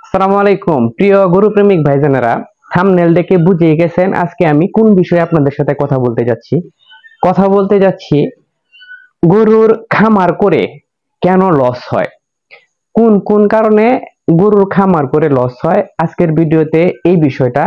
আসসালামু আলাইকুম প্রিয় গরু প্রেমিক ভাইজানেরা। থাম্বনেল দেখে বুঝে গেছেন আজকে আমি কোন বিষয়ে আপনাদের সাথে কথা বলতে যাচ্ছি। গরুর খামার করে কেন লস হয়, কোন কোন কারণে গরুর খামার করে লস হয়, আজকের ভিডিওতে এই বিষয়টা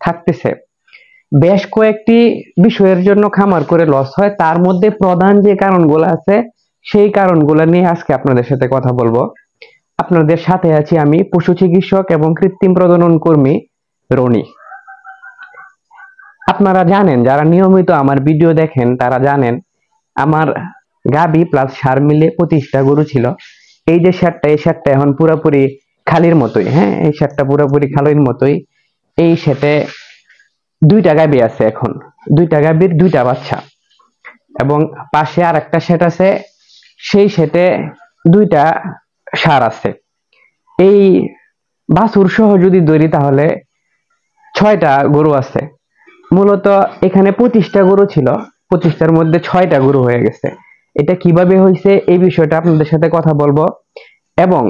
থাকতেছে। বেশ কয়েকটি বিষয়ের জন্য খামার করে লস হয়, তার মধ্যে প্রধান যে কারণগুলো আছে সেই কারণগুলো নিয়ে আজকে আপনাদের সাথে কথা বলবো। আপনাদের সাথে আছি আমি, পশু চিকিৎসক এবং কৃত্রিম প্রজনন কর্মী রনি। আপনারা জানেন, যারা নিয়মিত আমার ভিডিও দেখেন তারা জানেন আমার গাবি প্লাস সার মিলে 25টা গরু ছিল। এই যে সারটা, এই সারটা এখন পুরোপুরি খালির মতোই। হ্যাঁ, এই সারটা পুরোপুরি খালির মতোই। এই সেটে দুইটা গাবি আছে, এখন দুইটা গাবির দুইটা বাচ্চা, এবং পাশে আর একটা সেট আছে, সেই সেটে দুইটা সার আছে। এই বাছুর সহ যদি ধরি তাহলে 6টা গরু আছে। মূলত এখানে 25টা গরু ছিল, 25টার মধ্যে 6টা গরু হয়ে গেছে। এটা কিভাবে হয়েছে এই বিষয়টা আপনাদের সাথে কথা বলবো। এবং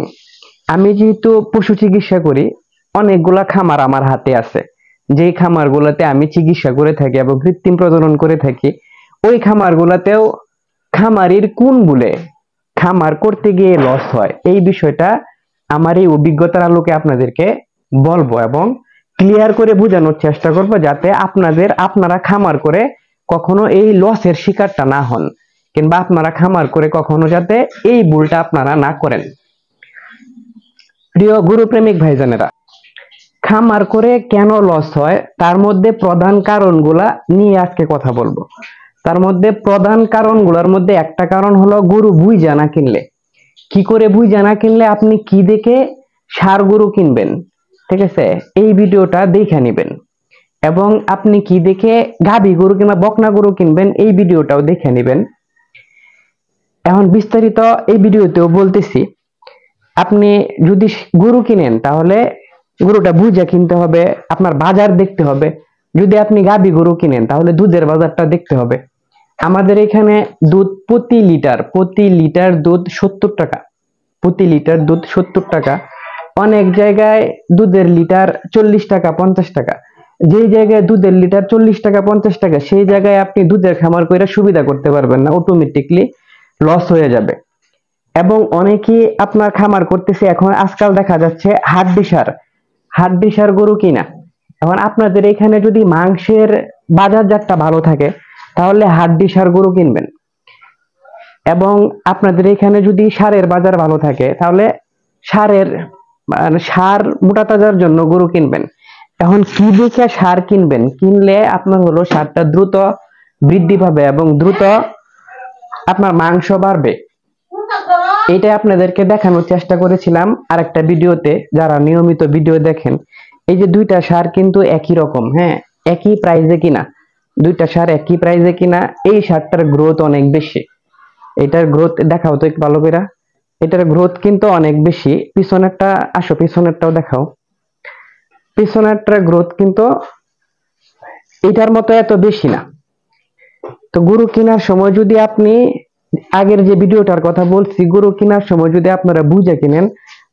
আমি যেহেতু পশু চিকিৎসা করি, অনেকগুলা খামার আমার হাতে আছে, যেই খামারগুলোতে আমি চিকিৎসা করে থাকি এবং কৃত্রিম প্রজনন করে থাকি। ওই খামারগুলোতেও খামারির কোন বলে খামার করতে গিয়ে লস হয়, এই বিষয়টা আমার এই অভিজ্ঞতার আলোকে আপনাদেরকে বলবো এবং ক্লিয়ার করে বোঝানোর চেষ্টা করব, যাতে আপনারা খামার করে কখনো এই লসের শিকারটা না হন, কিংবা আপনারা খামার করে কখনো যাতে এই ভুলটা আপনারা না করেন। প্রিয় গরু প্রেমিক ভাইজানেরা, খামার করে কেন লস হয় তার মধ্যে প্রধান কারণগুলা নিয়ে আজকে কথা বলবো। তার মধ্যে প্রধান কারণগুলোর মধ্যে একটা কারণ হলো গরু বুঝা না কিনলে। কি করে বুঝা না কিনলে, আপনি কি দেখে ষাঁড় গরু কিনবেন, ঠিক আছে, এই ভিডিওটা দেখে নেবেন। এবং আপনি কি দেখে গাভী গরু কিংবা বকনা গরু কিনবেন, এই ভিডিওটাও দেখে নেবেন। এখন বিস্তারিত এই ভিডিওতেও বলতেছি। আপনি যদি গরু কিনেন তাহলে গরুটা বুঝে কিনতে হবে, আপনার বাজার দেখতে হবে। যদি আপনি গাভী গরু কিনেন তাহলে দুধের বাজারটা দেখতে হবে। আমাদের এখানে দুধ প্রতি লিটার দুধ 70 টাকা, প্রতি লিটার দুধ 70 টাকা। অনেক জায়গায় দুধের লিটার 40 টাকা 50 টাকা। যেই জায়গায় দুধের লিটার 40 টাকা 50 টাকা, সেই জায়গায় আপনি দুধের খামার করে সুবিধা করতে পারবেন না, অটোমেটিকলি লস হয়ে যাবে। এবং অনেকেই আপনার খামার করতেছে, এখন আজকাল দেখা যাচ্ছে হাড্ডি সার গরু কিনা। এখন আপনাদের এখানে যদি মাংসের বাজারজাতটা ভালো থাকে তাহলে হাড্ডি সার গরু কিনবেন, এবং আপনাদের এখানে যদি সারের বাজার ভালো থাকে তাহলে সার মোটা তাজার জন্য গরু কিনবেন। এখন কি দেখে সার কিনবেন, কিনলে আপনার হলো সারটা দ্রুত বৃদ্ধি পাবে এবং দ্রুত আপনার মাংস বাড়বে। এটা আপনাদেরকে দেখানোর চেষ্টা করেছিলাম আরেকটা ভিডিওতে, যারা নিয়মিত ভিডিও দেখেন। এই যে দুইটা সার কিন্তু একই রকম, হ্যাঁ, একই প্রাইজে কিনা, দুইটা সার একই প্রাইজে কিনা। এই সারটার গ্রোথ অনেক বেশি, এটার গ্রোথ দেখাও তো একটু ভালো করে। এটার গ্রোথ কিন্তু অনেক বেশি। পিছনেরটাও দেখাও। পিছনেরটার গ্রোথ কিন্তু এটার মতো এত বেশি না। তো গরু কেনার সময় যদি আপনি, আগের যে ভিডিওটার কথা বলছি, গরু কেনার সময় যদি আপনারা বুঝে কিনেন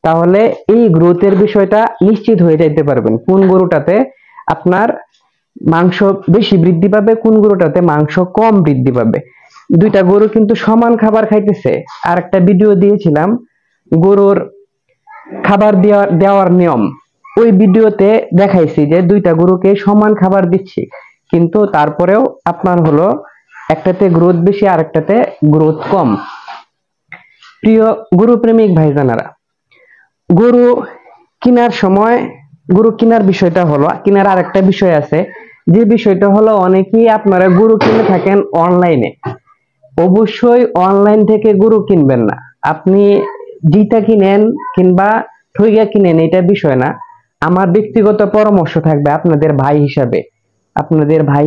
তাহলে এই গ্রোথের বিষয়টা নিশ্চিত হয়ে যাইতে পারবেন, কোন গরুটাতে আপনার মাংস বেশি বৃদ্ধি পাবে, কোন গরুটাতে মাংস কম বৃদ্ধি পাবে। দুইটা গরু কিন্তু সমান খাবার খাইতেছে। আর একটা ভিডিও দিয়েছিলাম গরুর খাবার দেওয়ার নিয়ম, ওই ভিডিওতে দেখাইছি যে দুইটা গরুকে সমান খাবার দিচ্ছি, কিন্তু তারপরেও আপনার হলো একটাতে গ্রোথ বেশি আর একটাতে গ্রোথ কম। প্রিয় গরু প্রেমিক ভাইজানারা, গরু কেনার বিষয়টা হলো, কেনার আরেকটা বিষয় আছে, যে বিষয়টা হলো অনেকেই আপনারা গরু কিনে থাকেন অনলাইনে। অবশ্যই অনলাইন থেকে গরু কিনবেন না। আপনি জিতা কিনেন কিংবা ঠইগা কিনেন, এটা বিষয় না। আমার ব্যক্তিগত পরামর্শ থাকবে, আপনাদের ভাই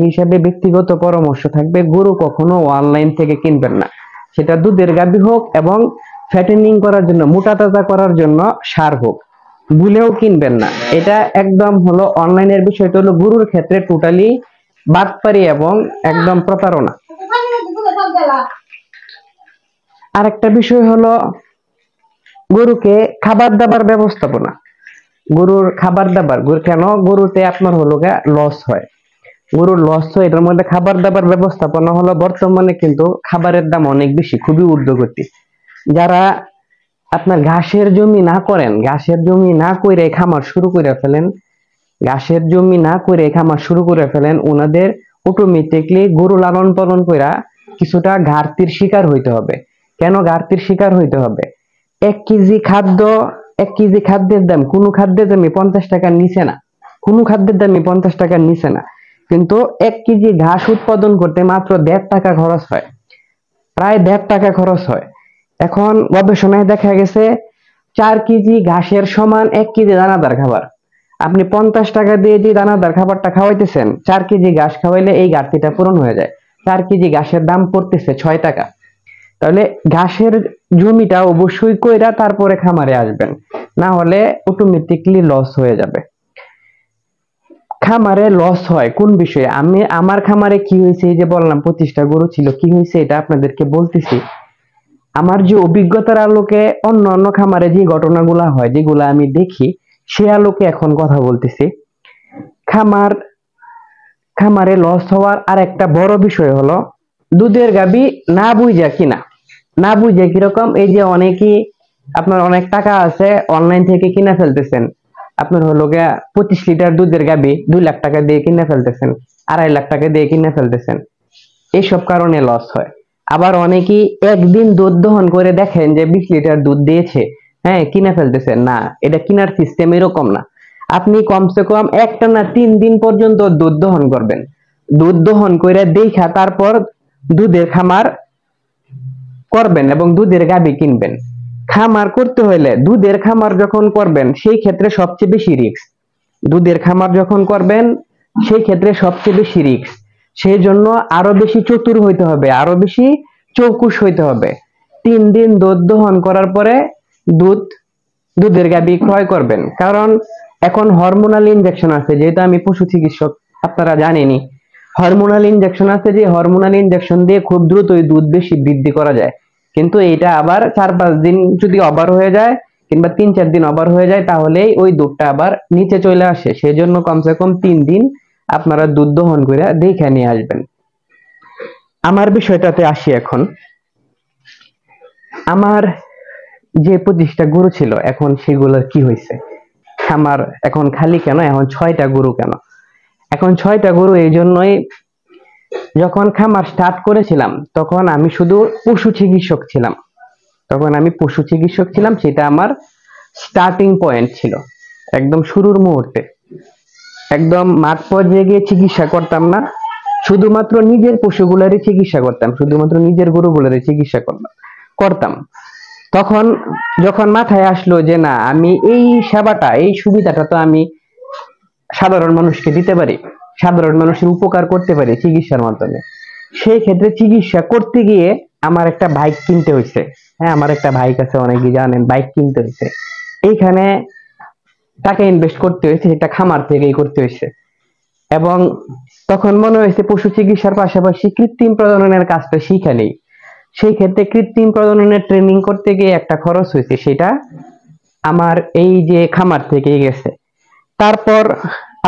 হিসাবে ব্যক্তিগত পরামর্শ থাকবে, গরু কখনো অনলাইন থেকে কিনবেন না। সেটা দুধের গাভী হোক এবং ফ্যাটেনিং করার জন্য, মোটা তাজা করার জন্য সার হোক, ভুলেও কিনবেন না। এটা একদম হলো অনলাইনের বিষয়টা হলো গরুর ক্ষেত্রে টোটালি বাটপারি এবং একদম প্রতারণা। আরেকটা বিষয় হলো গরুকে খাবার দাবার ব্যবস্থাপনা। গরুর খাবার দাবার কেন গরুতে আপনার হলো লস হয়, গরুর লস হয় এটার মধ্যে খাবার দাবার ব্যবস্থাপনা হলো বর্তমানে কিন্তু খাবারের দাম অনেক বেশি, খুবই ঊর্ধ্বগতি। যারা আপনার ঘাসের জমি না করেন, ঘাসের জমি না করে খামার শুরু করে ফেলেন, ঘাসের জমি না করে খামার শুরু করে ফেলেন, ওনাদের অটোমেটিকলি গরু লালন পালন কইরা কিছুটা ঘাটতির শিকার হইতে হবে। কেন ঘাটতির শিকার হইতে হবে? 1 কেজি খাদ্য, 1 কেজি খাদ্যের দাম কোনো খাদ্যের দামই 50 টাকার নিচে না, কোনো খাদ্যের দামই 50 টাকার নিচে না। কিন্তু 1 কেজি ঘাস উৎপাদন করতে মাত্র 1.5 টাকা খরচ হয়, প্রায় 1.5 টাকা খরচ হয়। এখন গবেষণায় দেখা গেছে 4 কেজি ঘাসের সমান 1 কেজি দানাদার খাবার। আপনি 50 টাকা দিয়ে যে দানাদার খাবারটা খাওয়াইতেছেন, 4 কেজি ঘাস খাওয়াইলে এই ঘাটতিটা পূরণ হয়ে যায়। 4 কেজি ঘাসের দাম পড়তেছে 6 টাকা। তাহলে ঘাসের জমিটা অবশ্যই কইরা তারপরে খামারে আসবেন, না হলে অটোমেটিকলি লস হয়ে যাবে। খামারে লস হয় কোন বিষয়ে? আমার খামারে কি হয়েছে, এই যে বললাম 25টা গরু ছিল, কি হয়েছে এটা আপনাদেরকে বলতেছি। আমার যে অভিজ্ঞতার আলোকে অন্য অন্য খামারে যে ঘটনাগুলা হয়, যেগুলা আমি দেখি, সে আলোকে এখন কথা বলতেছি। খামারে লস হওয়ার আর একটা বড় বিষয় হলো দুধের গাবি না বুঝা কিনা। না বুঝে কিরকম? এই যে অনেকেই আপনার অনেক টাকা আছে অনলাইন থেকে কিনে ফেলতেছেন, আপনার হলো গিয়া 25 লিটার দুধের গাবি 2 লাখ টাকা দিয়ে কিনে ফেলতেছেন, 2.5 লাখ টাকা দিয়ে কিনে ফেলতেছেন, এইসব কারণে লস হয়। আবার অনেকেই একদিন দুধ দহন করে দেখেন যে 20 লিটার দুধ দিয়েছে, হ্যাঁ কিনে ফেলতেছেন। না, এটা কিনার সিস্টেম এরকম না। আপনি কমসে কম একটানা 3 দিন পর্যন্ত দুধ দহন করবেন, দুধ দহন করে দেখা তারপর দুধের খামার করবেন এবং দুধের গাভী কিনবেন। খামার করতে হলে দুধের খামার যখন করবেন সেই ক্ষেত্রে সবচেয়ে বেশি রিস্ক। দুধের খামার যখন করবেন সেই ক্ষেত্রে সবচেয়ে বেশি রিস্ক। সেই জন্য আরো বেশি চতুর হইতে হবে, আরো বেশি চৌকুশ হইতে হবে। 3 দিন দুধ দহন করার পরে দুধের গাভী ক্রয় করবেন। কারণ এখন হরমোনাল ইনজেকশন আছে, যেহেতু আমি পশু চিকিৎসক আপনারা জানেনই, হরমোনাল ইনজেকশন আছে, যে হরমোনাল ইনজেকশন দিয়ে খুব দ্রুতই দুধ বেশি বৃদ্ধি করা যায়। কিন্তু এটা আবার 4-5 দিন যদি ওভার হয়ে যায় কিংবা 3-4 দিন ওভার হয়ে যায়, তাহলেই ওই দুধটা আবার নিচে চলে আসে। সেই জন্য কমসে কম 3 দিন আপনারা দুধ দহন করে দেখে নিয়ে আসবেন। আমার বিষয়টাতে আসি এখন। আমার যে 25টা গরু ছিল, এখন সেগুলোর কি হয়েছে? আমার এখন খালি কেন? এখন 6টা গরু কেন? এখন 6টা গরু এই জন্যই, যখন খামার স্টার্ট করেছিলাম তখন আমি শুধু পশু চিকিৎসক ছিলাম, সেটা আমার স্টার্টিং পয়েন্ট ছিল, একদম শুরুর মুহূর্তে। একদম মাঠ পর্যায়ে গিয়ে চিকিৎসা করতাম না, শুধুমাত্র নিজের পশুগুলারই চিকিৎসা করতাম, শুধুমাত্র নিজের গরুগুলারই চিকিৎসা করতাম। তখন যখন মাথায় আসলো যে না, আমি এই সেবাটা, এই সুবিধাটা তো আমি সাধারণ মানুষকে দিতে পারি, সাধারণ মানুষের উপকার করতে পারি চিকিৎসার মাধ্যমে, সেই ক্ষেত্রে চিকিৎসা করতে গিয়ে আমার একটা বাইক কিনতে হয়েছে। হ্যাঁ, আমার একটা বাইক আছে, অনেকেই জানেন, বাইক কিনতে হয়েছে। এইখানে টাকা ইনভেস্ট করতে হয়েছে, এটা খামার থেকেই করতে হয়েছে। এবং তখন মনে হয়েছে পশু চিকিৎসার পাশাপাশি কৃত্রিম প্রজননের কাজটা শিখা নেই। সেই ক্ষেত্রে কৃত্রিম প্রজননের ট্রেনিং করতে গিয়ে একটা খরচ হয়েছে, সেটা আমার এই যে খামার থেকেই গেছে। তারপর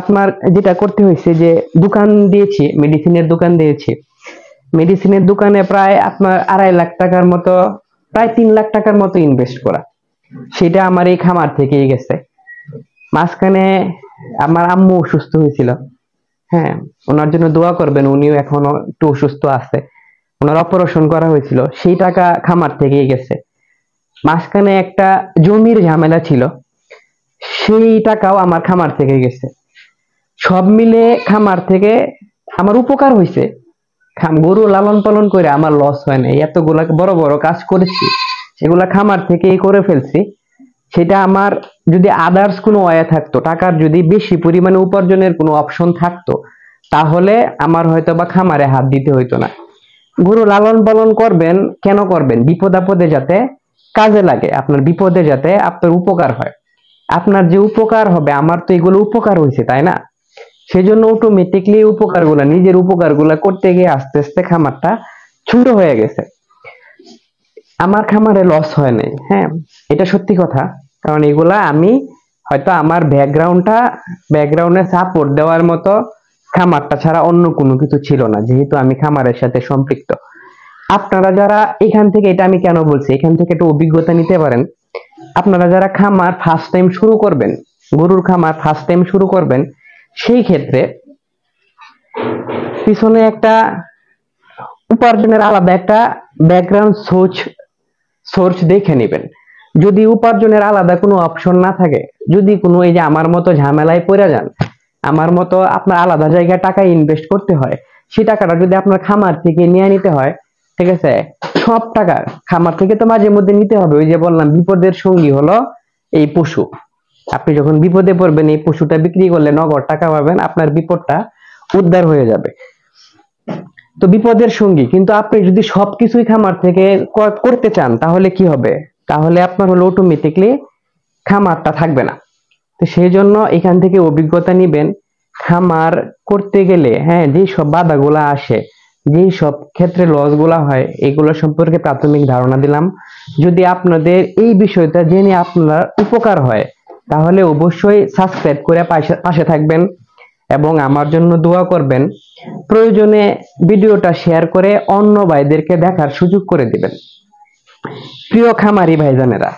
আপনার যেটা করতে হয়েছে, যে দোকান দিয়েছি, মেডিসিনের দোকান দিয়েছি, মেডিসিনের দোকানে প্রায় আপনার 2.5 লাখ টাকার মতো, প্রায় 3 লাখ টাকার মতো ইনভেস্ট করা, সেটা আমার এই খামার থেকেই গেছে। মাঝখানে আমার আম্মু অসুস্থ হয়েছিল, হ্যাঁ ওনার জন্য দোয়া করবেন, উনিও এখনো একটু অসুস্থ আছে, ওনার অপারেশন করা হয়েছিল, সেই টাকা খামার থেকেই গেছে। মাঝখানে একটা জমির ঝামেলা ছিল, সেই টাকাও আমার খামার থেকে গেছে। সব মিলে খামার থেকে আমার উপকার হয়েছে, গরু লালন পালন করে আমার লস হয় না। এতগুলা বড় বড় কাজ করেছি, সেগুলা খামার থেকেই করে ফেলছি। সেটা আমার যদি আদার্স কোনো ওয়ে থাকতো, টাকার যদি বেশি পরিমাণে উপার্জনের কোনো অপশন থাকতো, তাহলে আমার হয়তো বা খামারে হাত দিতে হইতো না। গরু লালন পালন করবেন, কেন করবেন? বিপদ আপদে যাতে কাজে লাগে, আপনার বিপদে যাতে আপনার উপকার হয়। আপনার যে উপকার হবে, আমার তো এগুলো উপকার হয়েছে, তাই না? সেজন্য অটোমেটিকলি নিজের উপকার গুলা করতে গিয়ে আস্তে আস্তে খামারটা ছোট হয়ে গেছে। আমার খামারে লস হয় নাই, হ্যাঁ এটা সত্যি কথা। কারণ এগুলা আমি হয়তো আমার ব্যাকগ্রাউন্ডে সাপোর্ট দেওয়ার মতো খামারটা ছাড়া অন্য কোনো কিছু ছিল না, যেহেতু আমি খামারের সাথে সম্পৃক্ত। আপনারা যারা এখান থেকে, এটা আমি কেন বলছি, এখান থেকে একটু অভিজ্ঞতা নিতে পারেন। আপনারা যারা খামার ফার্স্ট টাইম শুরু করবেন, গরুর খামার ফার্স্ট টাইম শুরু করবেন, সেই ক্ষেত্রে পিছনে একটা উপার্জনের আলাদা একটা ব্যাকগ্রাউন্ড সোর্স দেখে নেবেন। যদি উপার্জনের আলাদা কোনো অপশন না থাকে, যদি কোনো এই যে আমার মতো ঝামেলায় পড়ে যান, আমার মতো আপনার আলাদা জায়গায় টাকা ইনভেস্ট করতে হয়, সেই টাকাটা যদি আপনার খামার থেকে নিয়ে নিতে হয়, ঠিক আছে, সব টাকা খামার থেকে তো মাঝে মধ্যে নিতে হবে। ওই যে বললাম, বিপদের সঙ্গী হলো এই পশু। আপনি যখন বিপদে পড়বেন, এই পশুটা বিক্রি করলে নগদ টাকা পাবেন, আপনার বিপদটা উদ্ধার হয়ে যাবে। তো বিপদের সঙ্গী, কিন্তু আপনি যদি সবকিছুই খামার থেকে করতে চান, তাহলে কি হবে? তাহলে আপনার হলো অটোমেটিকলি খামারটা থাকবে না। তো সেই জন্য এখান থেকে অভিজ্ঞতা নিবেন। খামার করতে গেলে হ্যাঁ, যে সব বাধাগুলা আসে, যেই সব ক্ষেত্রে লস গুলা হয়, এগুলো সম্পর্কে প্রাথমিক ধারণা দিলাম। যদি আপনাদের এই বিষয়টা জেনে আপনার উপকার হয়, তাহলে অবশ্যই সাবস্ক্রাইব করে পাশে থাকবেন এবং আমার জন্য দোয়া করবেন। প্রয়োজনে ভিডিওটা শেয়ার করে অন্য ভাইদেরকে দেখার সুযোগ করে দিবেন। প্রিয় খামারি ভাইজানেরা,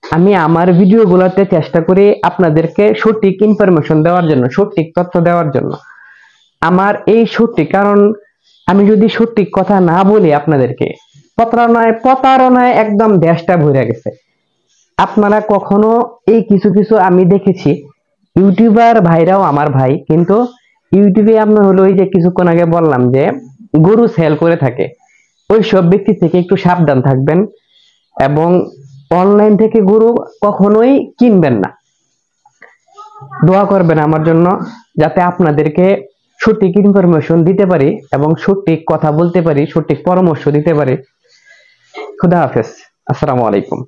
আমি আমার ভিডিওগুলোতে চেষ্টা করি আপনাদেরকে সঠিক ইনফরমেশন দেওয়ার জন্য, সঠিক তথ্য দেওয়ার জন্য। আমার এই সঠিক, কারণ আমি যদি সঠিক কথা না বলি আপনাদেরকে, প্রতারণায় একদম দেশটা ভরে গেছে। আপনারা কখনো এই কিছু কিছু আমি দেখেছি, ইউটিউবার ভাইরাও আমার ভাই, কিন্তু ইউটিউবে আপনার হলো ওই যে কিছুক্ষণ আগে বললাম যে গরু সেল করে থাকে, ওই সব ব্যক্তি থেকে একটু সাবধান থাকবেন এবং অনলাইন থেকে গরু কখনোই কিনবেন না। দোয়া করবেন আমার জন্য, যাতে আপনাদেরকে সঠিক ইনফরমেশন দিতে পারি এবং সঠিক কথা বলতে পারি, সঠিক পরামর্শ দিতে পারি। খুদা হাফেজ, আসসালামু আলাইকুম।